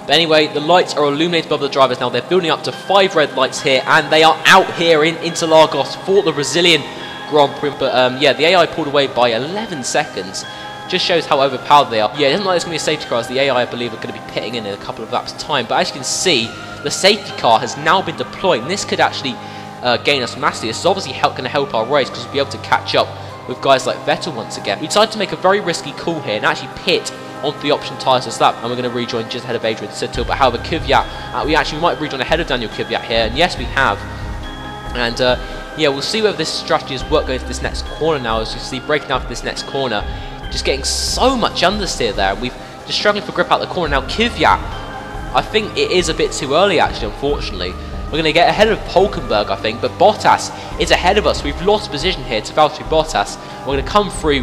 But anyway, the lights are illuminated above the drivers now. They're building up to 5 red lights here, and they are out here in Interlagos for the Brazilian Grand Prix. But yeah, the AI pulled away by 11 seconds. Just shows how overpowered they are. Yeah, it doesn't look like it's going to be a safety car, as the AI, I believe, are going to be pitting in a couple of laps' time. But as you can see, the safety car has now been deployed, and this could actually gain us massively. This is obviously going to help our race, because we'll be able to catch up with guys like Vettel once again. We decided to make a very risky call here and actually pit onto the option tyres this lap, and we're going to rejoin just ahead of Adrian Sittel. But however, Kvyat, we might rejoin ahead of Daniel Kvyat here, and yes, we have. And yeah, we'll see whether this strategy has worked going into this next corner now. As you see, breaking out for this next corner, just getting so much understeer there, and we've just struggling for grip out the corner. Now Kvyat, I think it is a bit too early actually, unfortunately. We're going to get ahead of Hulkenberg, I think, but Bottas is ahead of us. We've lost position here to Valtteri Bottas. We're going to come through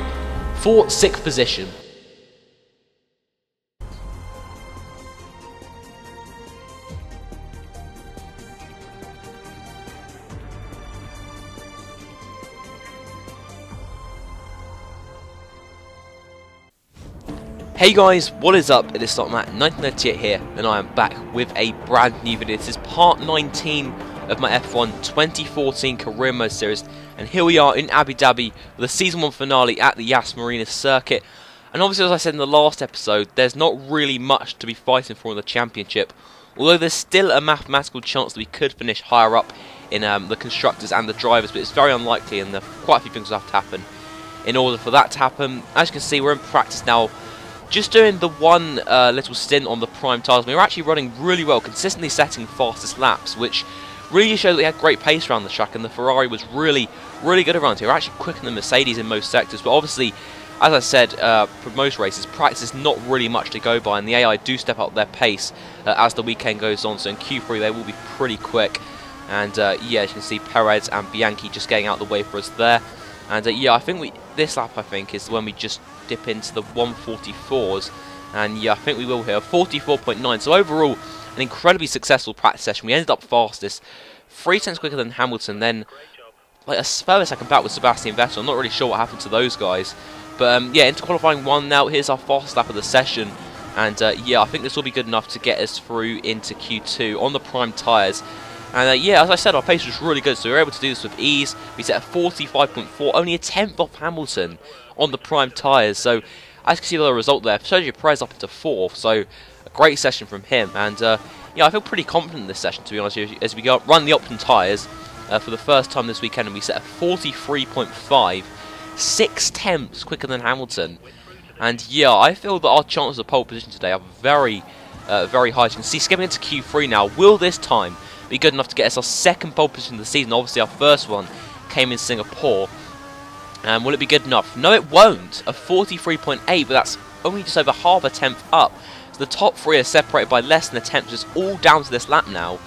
for 6th position. Hey guys, what is up? It is Matt 1998 here, and I am back with a brand new video. This is part 19 of my F1 2014 Career Mode series, and here we are in Abu Dhabi with the Season 1 finale at the Marina circuit. And obviously, as I said in the last episode, there's not really much to be fighting for in the championship, although there's still a mathematical chance that we could finish higher up in the constructors and the drivers, but it's very unlikely, and quite a few things will have to happen in order for that to happen. As you can see, we're in practice now, just doing the one little stint on the prime tyres. We were actually running really well, consistently setting fastest laps, which really showed that we had great pace around the track, and the Ferrari was really good around here. We're actually quicker than the Mercedes in most sectors, but obviously, as I said, for most races, practice is not really much to go by, and the AI do step up their pace as the weekend goes on, so in Q3 they will be pretty quick. And yeah, as you can see, Perez and Bianchi just getting out of the way for us there. And yeah, I think this lap, I think, is when we just dip into the 144s, and yeah, I think we will here, 44.9. So overall, an incredibly successful practice session. We ended up fastest, 3 tenths quicker than Hamilton, then like a further second back with Sebastian Vettel. I'm not really sure what happened to those guys, but yeah, into qualifying 1 now. Here's our fastest lap of the session, and yeah, I think this will be good enough to get us through into Q2 on the prime tyres. And yeah, as I said, our pace was really good, so we were able to do this with ease. We set a 45.4, only a 10th off Hamilton on the prime tyres. So, as you can see the result there, Sergio Perez up into 4th, so a great session from him. And yeah, I feel pretty confident in this session, to be honest, as we run the option tyres for the first time this weekend, and we set a 43.5, 6 tenths quicker than Hamilton. And yeah, I feel that our chances of pole position today are very high. As you can see, skipping into Q3 now, will this time be good enough to get us our 2nd pole position of the season? Obviously, our first one came in Singapore. And will it be good enough? No, it won't. A 43.8, but that's only just over half a tenth up. So the top 3 are separated by less than a tenth, just all down to this lap now.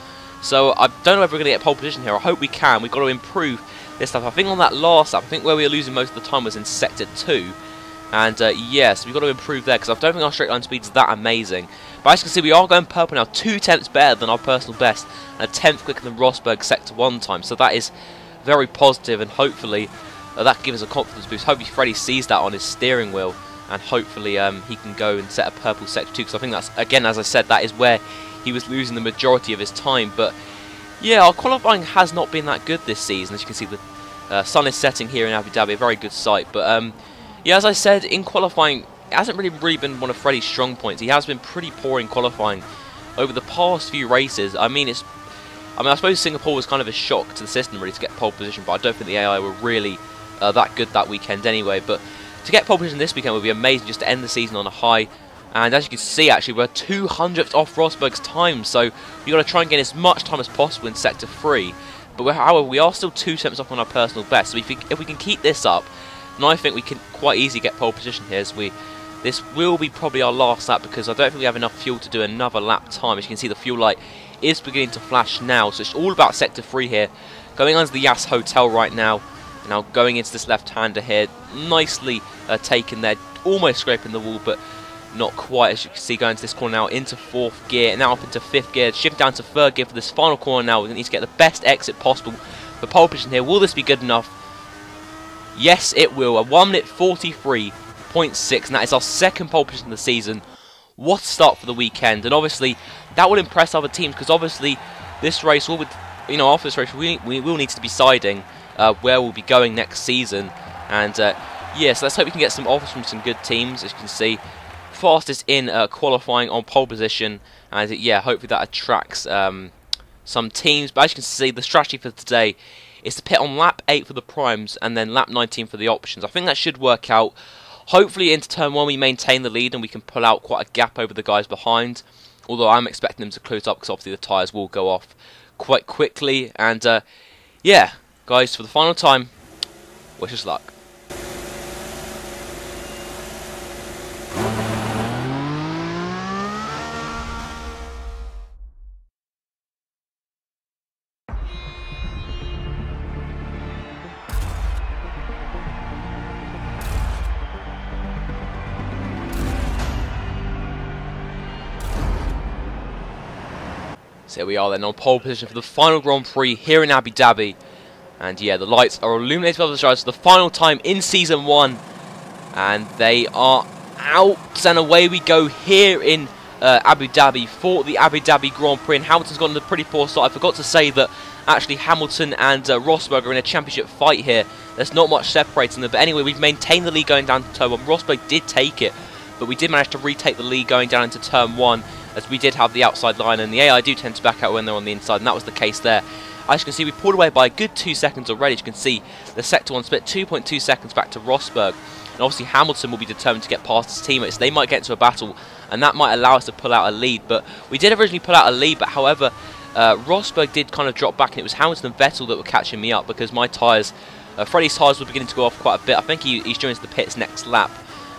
So I don't know if we're going to get pole position here. I hope we can. We've got to improve this lap. I think on that last lap, I think where we were losing most of the time was in Sector 2. And yes, we've got to improve there, because I don't think our straight line speed is that amazing. But as you can see, we are going purple now, 2 tenths better than our personal best, and a 10th quicker than Rosberg Sector 1 time. So that is very positive, and hopefully that gives us a confidence boost. Hopefully Freddie sees that on his steering wheel, and hopefully he can go and set a purple Sector 2, because I think that's, again, as I said, that is where he was losing the majority of his time. But yeah, our qualifying has not been that good this season. As you can see, the sun is setting here in Abu Dhabi, a very good sight. But yeah, as I said, in qualifying, it hasn't really been one of Freddie's strong points. He has been pretty poor in qualifying over the past few races. I mean, I suppose Singapore was kind of a shock to the system, really, to get pole position, but I don't think the AI were really that good that weekend anyway. But to get pole position this weekend would be amazing, just to end the season on a high. And as you can see, actually, we're 200th off Rosberg's time, so we've got to try and get as much time as possible in Sector 3. But however, we are still 2 tenths off on our personal best, so if we can keep this up, then I think we can quite easily get pole position here, as this will be probably our last lap, because I don't think we have enough fuel to do another lap time. As you can see, the fuel light is beginning to flash now, so it's all about Sector 3 here. Going under the Yas Hotel right now, now going into this left-hander here, nicely taken there, almost scraping the wall, but not quite. As you can see, going to this corner now into 4th gear, and now up into 5th gear, shift down to 3rd gear for this final corner now. We need to get the best exit possible for pole position here. Will this be good enough? Yes, it will. A 1 minute 43.6, and that is our 2nd pole position of the season. what a start for the weekend, and obviously that will impress other teams, because obviously this race will, after this race we will need to be deciding where we'll be going next season. And yeah, so let's hope we can get some offers from some good teams. As you can see, fastest in qualifying on pole position, and yeah, hopefully that attracts some teams. But as you can see, the strategy for today is to pit on lap 8 for the primes and then lap 19 for the options. I think that should work out. Hopefully into turn 1 we maintain the lead and we can pull out quite a gap over the guys behind, although I'm expecting them to close up because obviously the tyres will go off quite quickly. And yeah, guys, for the final time, wish us luck. So here we are then on pole position for the final Grand Prix here in Abu Dhabi. And yeah, the lights are illuminated by the stars for the final time in Season 1. And they are out, and away we go here in Abu Dhabi for the Abu Dhabi Grand Prix. And Hamilton's gotten a pretty poor start. I forgot to say that actually Hamilton and Rosberg are in a championship fight here. There's not much separating them. But anyway, we've maintained the lead going down to turn 1. Rosberg did take it, but we did manage to retake the lead going down into turn 1. As we did have the outside line, and the AI do tend to back out when they're on the inside, and that was the case there. As you can see, we pulled away by a good 2 seconds already. As you can see, the Sector 1 split 2.2 seconds back to Rosberg. And obviously Hamilton will be determined to get past his teammates. They might get into a battle, and that might allow us to pull out a lead. But we did originally pull out a lead, but however, Rosberg did kind of drop back, and it was Hamilton and Vettel that were catching me up, because my tyres, Freddie's tyres were beginning to go off quite a bit. I think he's joins the pits next lap.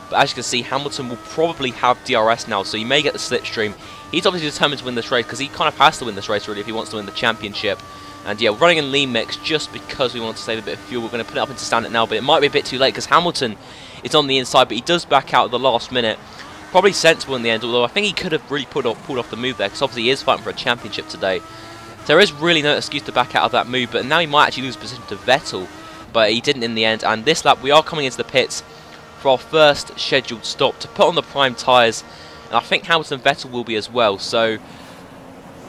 But as you can see, Hamilton will probably have DRS now, so you may get the slipstream. He's obviously determined to win this race, because he kind of has to win this race really if he wants to win the championship. And yeah, we're running in lean mix just because we want to save a bit of fuel. We're going to put it up into standard now, but it might be a bit too late because Hamilton is on the inside, but he does back out at the last minute. Probably sensible in the end, although I think he could have really pulled off the move there, because obviously he is fighting for a championship today. So there is really no excuse to back out of that move, but now he might actually lose position to Vettel, but he didn't in the end. And this lap we are coming into the pits for our first scheduled stop to put on the prime tyres, and I think Hamilton and Vettel will be as well. So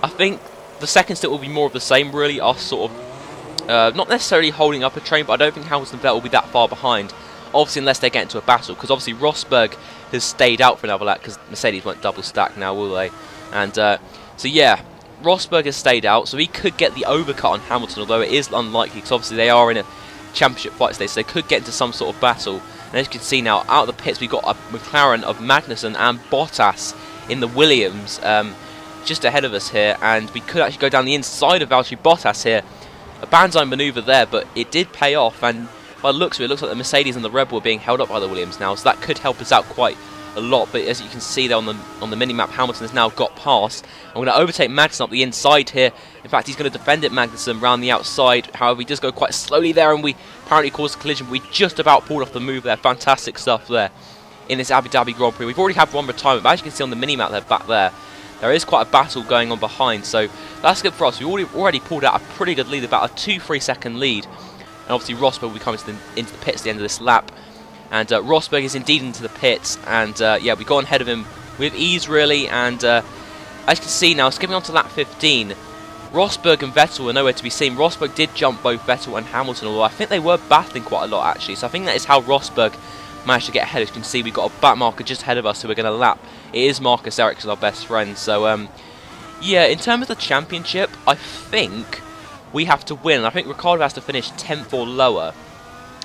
I think the second stint will be more of the same really, us sort of not necessarily holding up a train, but I don't think Hamilton and Vettel will be that far behind, obviously unless they get into a battle, because obviously Rosberg has stayed out for another lap because Mercedes won't double stack now, will they? And so yeah, Rosberg has stayed out, so he could get the overcut on Hamilton, although it is unlikely because obviously they are in a championship fight stage, so they could get into some sort of battle. And as you can see now, out of the pits, we've got a McLaren of Magnussen and Bottas in the Williams just ahead of us here. And we could actually go down the inside of Valtteri Bottas here. A banzai manoeuvre there, but it did pay off. And by the looks of it, it looks like the Mercedes and the Red Bull are being held up by the Williams now. So that could help us out quite a lot. But as you can see there on the mini-map, Hamilton has now got past. I'm going to overtake Magnussen up the inside here. In fact, he's going to defend it, Magnussen, round the outside. However, he does go quite slowly there, and we apparently caused a collision. But we just about pulled off the move there. Fantastic stuff there in this Abu Dhabi Grand Prix. We've already had one retirement, but as you can see on the mini-map there, back there is quite a battle going on behind. So that's good for us. We already pulled out a pretty good lead, about a 2-3 second lead. And obviously Rosberg will be coming into the pits at the end of this lap. And Rosberg is indeed into the pits. And yeah, we got ahead of him with ease really. And as you can see now, skipping on to lap 15, Rosberg and Vettel are nowhere to be seen. Rosberg did jump both Vettel and Hamilton, although I think they were battling quite a lot actually. So I think that is how Rosberg managed to get ahead. As you can see, we've got a back marker just ahead of us who we're going to lap. It is Marcus Ericsson, our best friend. So yeah, in terms of the championship, I think we have to win. I think Ricciardo has to finish 10th or lower.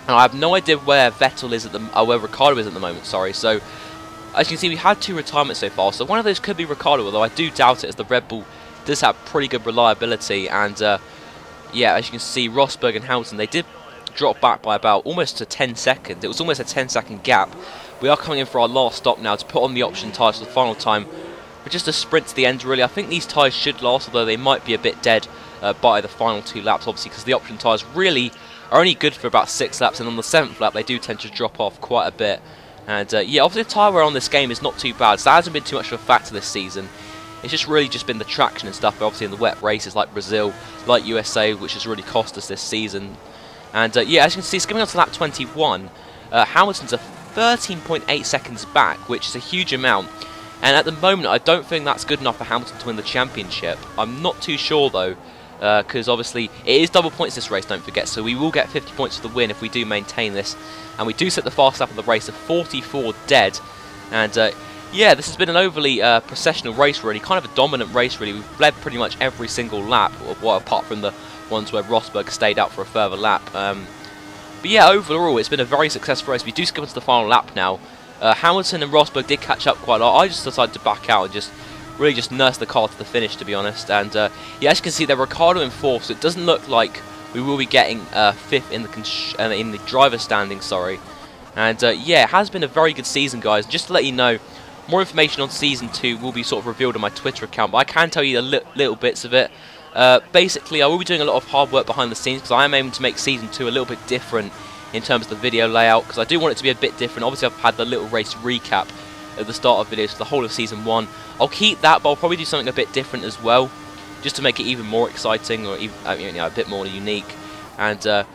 And I have no idea where Vettel is at where Ricciardo is at the moment, sorry. So as you can see, we had 2 retirements so far. So one of those could be Ricciardo, although I do doubt it, as the Red Bull does have pretty good reliability. And yeah, as you can see, Rosberg and Hamilton, they did drop back by about almost to 10 seconds. It was almost a 10-second gap. We are coming in for our last stop now to put on the option tyres for the final time. But just a sprint to the end really. I think these tyres should last, although they might be a bit dead by the final 2 laps, obviously, because the option tyres really are only good for about 6 laps, and on the 7th lap they do tend to drop off quite a bit. And yeah, obviously the tyre wear on this game is not too bad, so that hasn't been too much of a factor this season. It's just really just been the traction and stuff, but obviously in the wet races like Brazil, like USA, which has really cost us this season. And yeah, as you can see, skimming on to lap 21, Hamilton's a 13.8 seconds back, which is a huge amount. And at the moment, I don't think that's good enough for Hamilton to win the championship. I'm not too sure though, because obviously it is double points this race, don't forget, so we will get 50 points for the win if we do maintain this. And we do set the fast lap of the race of 44 dead. And yeah, this has been an overly processional race really, kind of a dominant race really. We've led pretty much every single lap, well, apart from the ones where Rosberg stayed out for a further lap. But yeah, overall it's been a very successful race. We do skip into the final lap now. Hamilton and Rosberg did catch up quite a lot. I just decided to back out and just really nurse the car to the finish, to be honest. And yeah, as you can see, they're Ricciardo in 4th, so it doesn't look like we will be getting 5th in the driver standing. Sorry. And yeah, it has been a very good season, guys. Just to let you know, more information on Season 2 will be sort of revealed on my Twitter account, but I can tell you the little bits of it. Basically, I will be doing a lot of hard work behind the scenes because I am aiming to make Season 2 a little bit different in terms of the video layout, because I do want it to be a bit different. Obviously, I've had the little race recap at the start of videos for the whole of Season 1. I'll keep that, but I'll probably do something a bit different as well, just to make it even more exciting or even, a bit more unique. And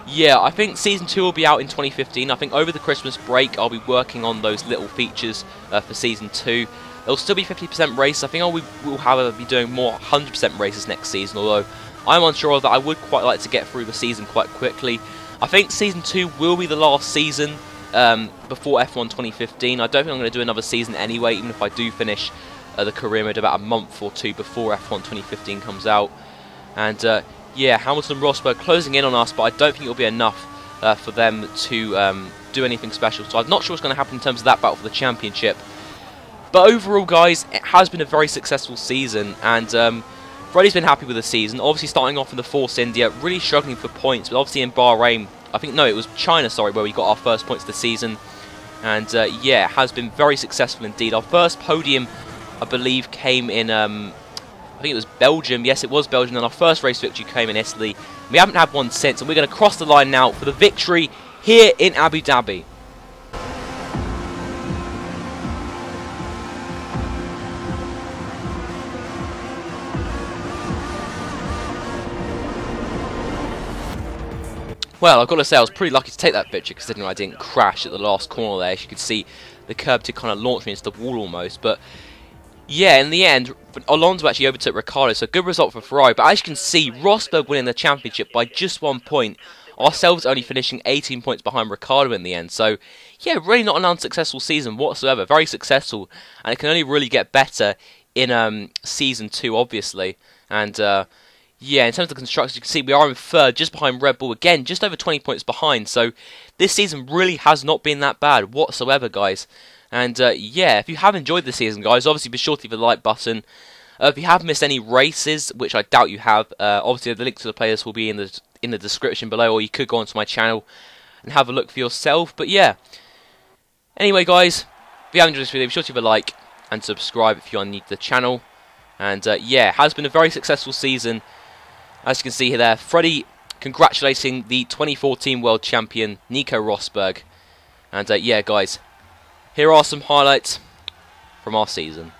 yeah, I think Season 2 will be out in 2015. I think over the Christmas break, I'll be working on those little features for Season 2. There'll still be 50% race. I think I will, however, be doing more 100% races next season, although I'm unsure of that. I would quite like to get through the season quite quickly. I think Season 2 will be the last season before F1 2015. I don't think I'm going to do another season anyway, even if I do finish the career mode about a month or two before F1 2015 comes out. And yeah, Hamilton and Rosberg closing in on us, but I don't think it will be enough for them to do anything special. So I'm not sure what's going to happen in terms of that battle for the championship. But overall, guys, it has been a very successful season, and Freddie's been happy with the season. Obviously, starting off in the Force India, really struggling for points, but obviously in Bahrain, I think, no, it was China, sorry, where we got our first points of the season. And yeah, it has been very successful indeed. Our first podium, I believe, came in, I think it was Belgium. Yes, it was Belgium. And our first race victory came in Italy. We haven't had one since, and we're going to cross the line now for the victory here in Abu Dhabi. Well, I've got to say I was pretty lucky to take that picture, considering I didn't crash at the last corner there. As you could see, the curb did kind of launch me into the wall almost. But yeah, in the end, Alonso actually overtook Ricciardo, so good result for Ferrari. But as you can see, Rosberg winning the championship by just 1 point. Ourselves only finishing 18 points behind Ricciardo in the end. So yeah, really not an unsuccessful season whatsoever. Very successful, and it can only really get better in Season 2, obviously. And yeah, in terms of the constructors, you can see we are in 3rd, just behind Red Bull. Again, just over 20 points behind. So this season really has not been that bad whatsoever, guys. And yeah, if you have enjoyed the season, guys, obviously be sure to hit the like button. If you have missed any races, which I doubt you have, obviously the link to the playlists will be in the description below, or you could go onto my channel and have a look for yourself. But yeah, anyway, guys, if you have enjoyed this video, be sure to hit a like and subscribe if you are new to the channel. And yeah, it has been a very successful season. As you can see here there, Freddie congratulating the 2014 World Champion, Nico Rosberg. And yeah, guys, here are some highlights from our season.